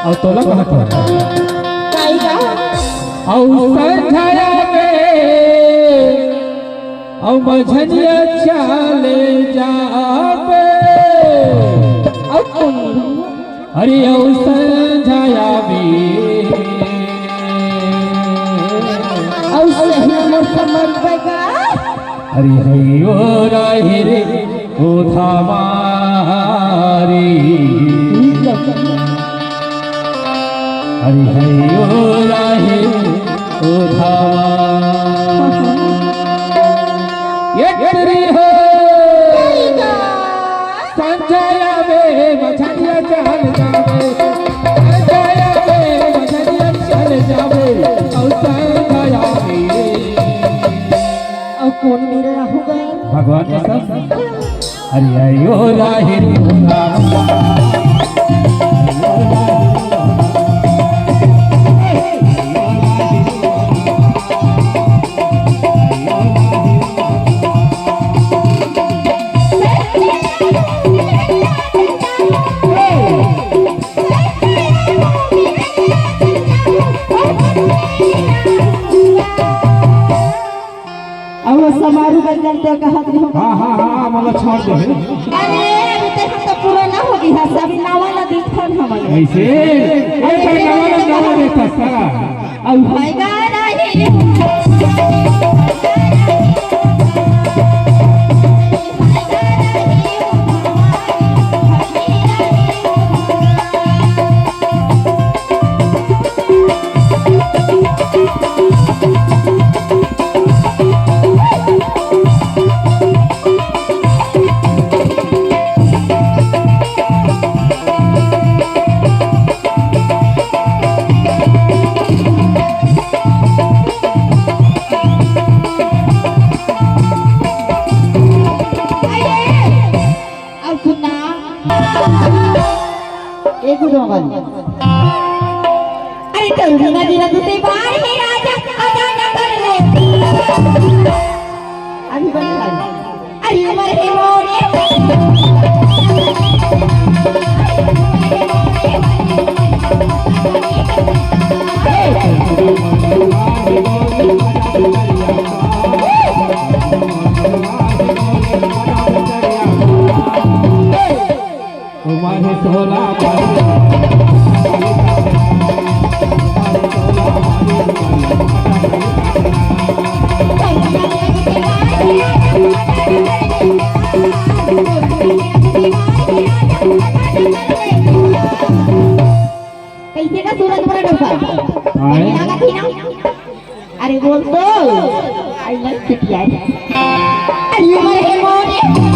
और तोला कहाँ था? संझाया में और मझनिया चले जाबे अरे और संझाया में और सही मौसम बगा अरे हयो राहे रे ओ धामारी हरि हयो राहे ओ धामा ये तेरी हो संजया में मछलियां चल जावे संजया में मछलियां चल जावे और संजया में और कौन मेरे राहु गए भगवान का सब हरि हयो राहे ओ धामा समारोह कर जानते कहा हाँ हाँ हाँ मतलब छोड़ दो अरे अभी तक तो पूरा ना हो गया सब नवाला दिखन हमारे ऐसे ऐसा नवाला देखता सारा अब होएगा नहीं अरे करुणा दिला तुझे बार हे राजा अदा न कर ले अभी बन अरे उमर हे मोरे उमर सोला कैसे का सूरज बड़ा डफा लगा थी ना अरे बोल तो आई लव चिटिया अरे मोरे